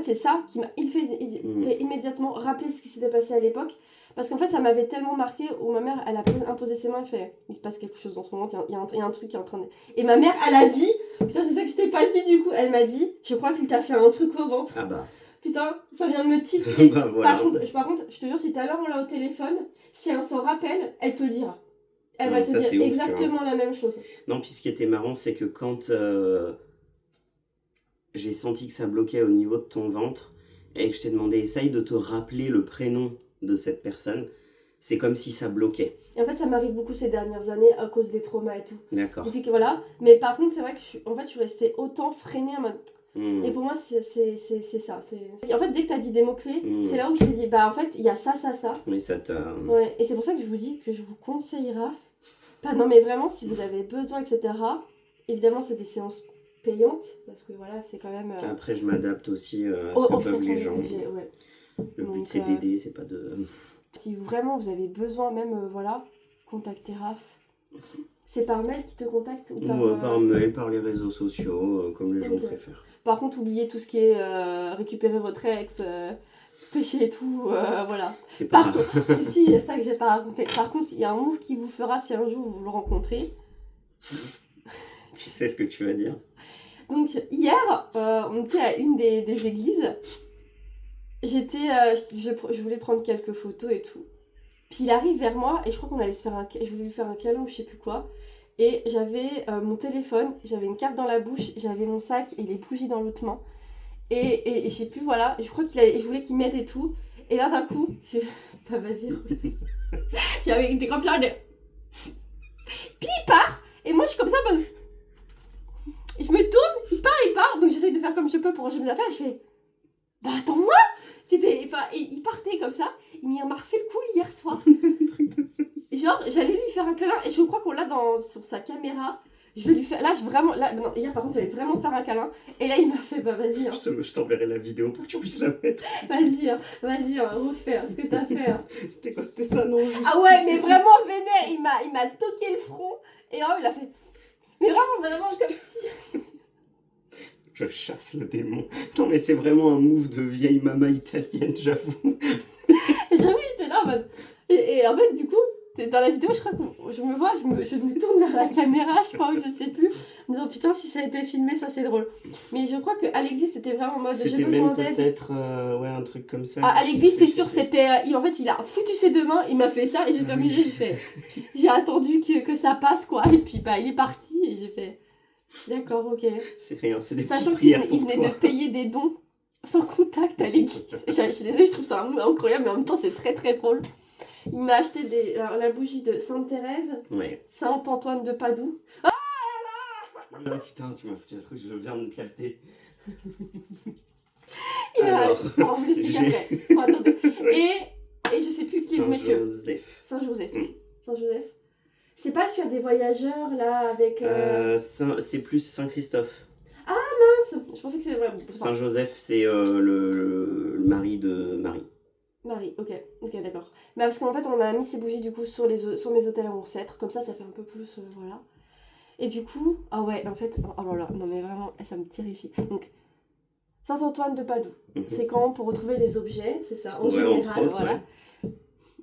c'est ça qui m'a fait immédiatement rappeler ce qui s'était passé à l'époque. Parce qu'en fait, ça m'avait tellement marqué où ma mère, elle a imposé ses mains et fait, il se passe quelque chose dans ton ventre, il y a un truc qui est en train de... Et ma mère, elle a dit, putain, c'est ça que je t'ai pas dit du coup, elle m'a dit, je crois qu'il t'a fait un truc au ventre. Ah bah. Putain, ça vient de me titrer. Bah, voilà. Par contre, je te jure, si tout à l'heure on l'a au téléphone, si elle s'en rappelle, elle te le dira. Elle va te dire exactement la même chose. Non, puis ce qui était marrant, c'est que quand j'ai senti que ça bloquait au niveau de ton ventre et que je t'ai demandé, essaye de te rappeler le prénom de cette personne, c'est comme si ça bloquait. Et en fait, ça m'arrive beaucoup ces dernières années à cause des traumas et tout. D'accord. Depuis que voilà. Mais par contre, c'est vrai que je suis restée autant freinée en mode... Et pour moi, c'est ça. En fait, dès que t'as dit des mots-clés, c'est là où je t'ai dit, bah en fait, il y a ça. Mais ça t'a... Ouais, et c'est pour ça que je vous dis que je vous conseille Raph. Non, mais vraiment, si vous avez besoin, etc. Évidemment, c'est des séances payantes, parce que voilà, c'est quand même... Après, je m'adapte aussi à ce que peuvent les gens. Budget, ouais. Le but, c'est d'aider, c'est pas de... Si vraiment vous avez besoin, même, contactez Raph. C'est par mail qui te contacte ou par mail, par les réseaux sociaux, comme les gens préfèrent. Par contre, oubliez tout ce qui est récupérer votre ex, pêcher et tout, voilà. C'est pas... si, il y a ça que j'ai pas raconté. Par contre, il y a un move qui vous fera si un jour vous le rencontrez. Tu sais ce que tu vas dire. Donc, hier, on était à une des églises. Je voulais prendre quelques photos et tout. Puis puis il arrive vers moi et je crois qu'on allait se faire je voulais lui faire un câlin ou je sais plus quoi. Et j'avais mon téléphone, j'avais une carte dans la bouche, j'avais mon sac et les bougies dans l'autre main. Et je sais plus, voilà, je crois je voulais qu'il m'aide et tout. Et là d'un coup, bah vas-y. J'avais des grands plans de... Puis il part. Et moi je suis comme ça, bon... Et je me tourne, il part. Donc j'essaye de faire comme je peux pour ranger mes affaires. Et je fais, bah attends-moi. Enfin, et il partait comme ça. Il m'a refait le coup hier soir. Genre, j'allais lui faire un câlin. Et je crois qu'on l'a sur sa caméra. Je vais lui faire... Là, non, hier par contre, j'allais vraiment te faire un câlin. Et là, il m'a fait, bah vas-y. Hein. Je t'enverrai la vidéo pour que tu puisses la mettre. Vas-y, on va refaire ce que t'as fait. Hein. C'était quoi? C'était ça, non? Ah ouais, mais vraiment vénère. Il m'a toqué le front. Et oh, il a fait... Mais vraiment, comme si... Je chasse le démon. Non mais c'est vraiment un move de vieille maman italienne, j'avoue. Et j'avoue, j'étais là en mode... Et en fait, du coup, dans la vidéo, je crois que je me vois, je me tourne vers la caméra, je crois, je sais plus, en me disant putain, si ça a été filmé, ça c'est drôle. Mais je crois qu'à l'église, c'était vraiment en mode j'ai besoin d'aide. C'était même peut-être ouais, un truc comme ça. À l'église, c'est sûr, c'était... en fait, il a foutu ses deux mains, il m'a fait ça, et j'ai fermé les yeux, j'ai attendu que ça passe, quoi. Et puis, bah, il est parti, et j'ai fait... D'accord, ok. C'est rien, c'est des Sachant petites prières qu'il venait de payer des dons sans contact à l'église. Je suis désolée, je trouve ça un mot incroyable, mais en même temps, c'est très très drôle. Il m'a acheté alors, la bougie de Sainte-Thérèse, ouais. Saint-Antoine de Padoue. Ah putain, tu m'as fait un truc, je viens de me capter. Il m'a... on vous l'explique après. Oh, attendez. Et je sais plus qui est le monsieur. Saint-Joseph. Saint-Joseph. C'est pas celui des voyageurs, là, avec... c'est plus Saint-Christophe. Ah, mince. Je pensais que c'était... Ouais, Saint-Joseph, c'est le mari de Marie. Marie, ok, d'accord. Bah parce qu'en fait, on a mis ces bougies, du coup, sur mes autels ancêtres. Comme ça fait un peu plus... voilà. Et du coup... Ah ouais, en fait... Oh là là, non mais vraiment, ça me terrifie. Donc, Saint-Antoine de Padoue. C'est quand pour retrouver les objets, c'est ça, en général, autres, voilà. Ouais.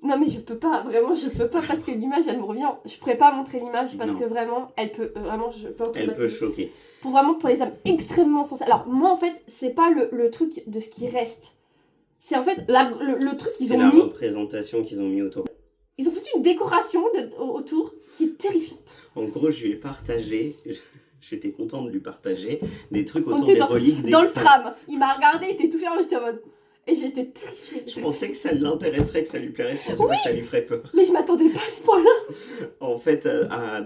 Non mais je peux pas, vraiment je peux pas parce que l'image elle me revient. Je pourrais pas montrer l'image parce que vraiment elle peut elle peut choquer. Pour les âmes extrêmement sensibles. Alors moi en fait c'est pas le truc de ce qui reste. C'est en fait le truc qu'ils ont mis. C'est la représentation qu'ils ont mis autour. Ils ont foutu une décoration autour qui est terrifiante. En gros je lui ai partagé, j'étais content de lui partager des trucs autour des reliques des saints. Dans le tram, il m'a regardé, il était tout fermé, j'étais en mode... Et j'étais terrifiée. Je pensais que ça l'intéresserait, que ça lui plairait, je pensais pas que ça lui ferait peur. Mais je m'attendais pas à ce point-là. En fait,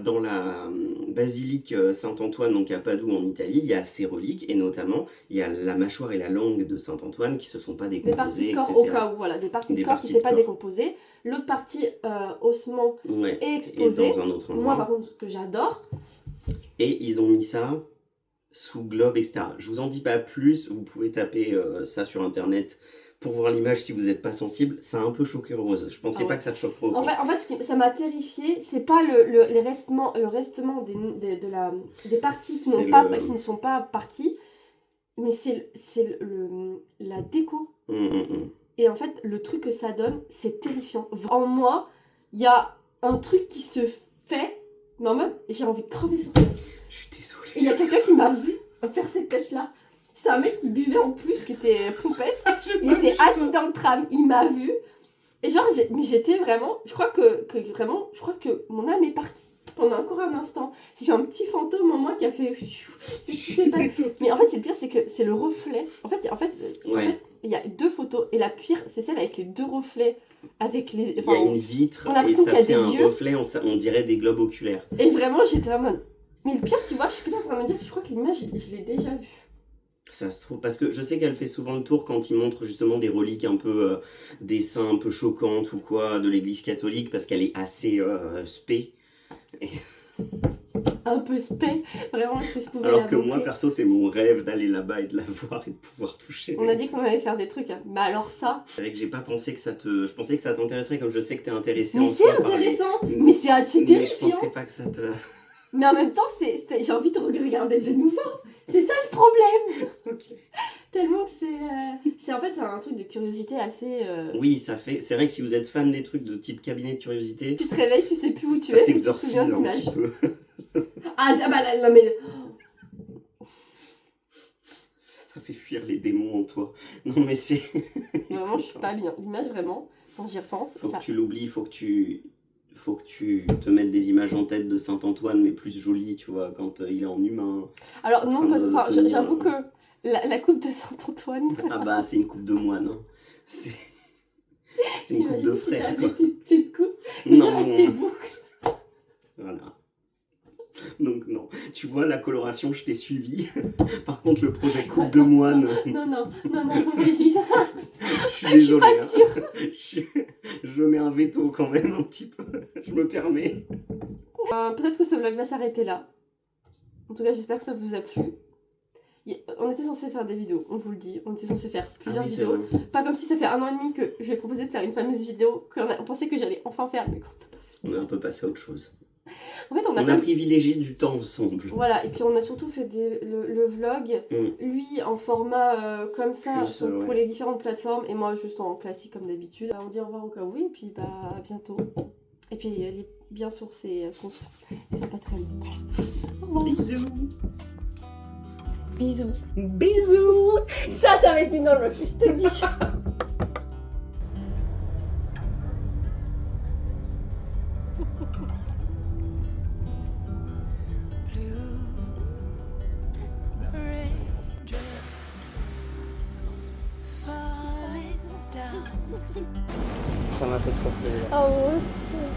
dans la basilique Saint-Antoine, donc à Padoue en Italie, il y a ces reliques, et notamment, il y a la mâchoire et la langue de Saint-Antoine qui se sont pas décomposées, des parties de corps, au cas où, voilà, des parties de corps qui ne s'est pas décomposées. L'autre partie, ossement, est exposée. Et dans un autre endroit. Moi, par contre, ce que j'adore. Et ils ont mis ça sous globe, etc. Je vous en dis pas plus, vous pouvez taper ça sur internet pour voir l'image si vous n'êtes pas sensible. Ça a un peu choqué Rose, je pensais pas que ça te choquerait autant. En fait ça m'a terrifiée, c'est pas le restement des parties qui ne sont pas parties, mais c'est la déco. Et en fait, le truc que ça donne, c'est terrifiant. En moi, il y a un truc qui se fait, mais en mode, j'ai envie de crever sur place. Je suis désolée. Et il y a quelqu'un qui m'a vu faire cette tête-là. C'est un mec qui buvait en plus, qui était pompette. Il était assis dans le tram, il m'a vu. Et genre, mais j'étais vraiment... Je crois que mon âme est partie pendant encore un instant. C'est un petit fantôme en moi qui a fait... Mais en fait, c'est le pire, c'est que c'est le reflet. En fait, il y a 2 photos. Et la pire, c'est celle avec les 2 reflets. Avec les... il y a une vitre et ça fait un reflet, on dirait des globes oculaires. Et vraiment, j'étais en mode... Mais le pire, tu vois, je suis peut-être en train de me dire que je crois que l'image, je l'ai déjà vue. Ça se trouve, parce que je sais qu'elle fait souvent le tour quand ils montrent justement des reliques un peu, des saints un peu choquantes ou quoi, de l'église catholique, parce qu'elle est assez spé. Et... Un peu spé, vraiment, si je pouvais alors que moi, perso, c'est mon rêve d'aller là-bas et de la voir et de pouvoir toucher. On a dit qu'on allait faire des trucs, hein. Mais alors ça... C'est vrai que j'ai pas pensé que ça te... Je pensais que ça t'intéresserait, comme je sais que t'es intéressé. Mais c'est intéressant, mais c'est terrifiant. Mais je pensais pas que ça te... Mais en même temps, j'ai envie de regarder de nouveau. C'est ça le problème. Okay. Tellement que c'est en fait, c'est un truc de curiosité assez... Oui, ça fait... C'est vrai que si vous êtes fan des trucs de type cabinet de curiosité... Tu te réveilles, tu sais plus où tu es, ça t'exorcise un petit peu. Ah bah là, non mais... Ça fait fuir les démons en toi. Non mais c'est... Vraiment, je suis pas bien. L'image, vraiment... quand j'y repense. Faut Ça... que tu l'oublies, faut que tu te mettes des images en tête de Saint-Antoine, mais plus jolies, tu vois, quand il est en humain. Alors non, train de enfin, tenir, j'avoue que la coupe de Saint-Antoine... Ah bah, c'est une coupe de moine. Hein. C'est une coupe de frère, quoi. Avec tes petites coupes, Non, avec tes boucles. voilà. Donc non, tu vois, la coloration, je t'ai suivi. Par contre, le projet coupe de moine, Non, Elisa, je suis désolé. pas hein. sûre. Je mets un veto quand même, un petit peu. Je me permets. Peut-être que ce vlog va s'arrêter là. En tout cas, j'espère que ça vous a plu. On était censé faire des vidéos, on vous le dit. On était censé faire plusieurs c'est vidéos. vrai. Pas comme si ça fait 1 an et demi que je lui ai proposé de faire une fameuse vidéo qu'on pensait que j'allais enfin faire. Mais On est un peu passé à autre chose. en fait, on On a pas... privilégié du temps ensemble. Voilà, et puis on a surtout fait le vlog, lui en format comme ça, Plus, donc ouais. pour les différentes plateformes, et moi juste en classique comme d'habitude. On dit au revoir encore, oui, et puis bah à bientôt. Et puis elle est bien source et compte. Ils sont pas très longs. Voilà. Au revoir. Bisous. Bisous. Bisous. Ça va être une enveloppe, je te dis. Ça m'a fait trop plaisir. Ah, moi aussi.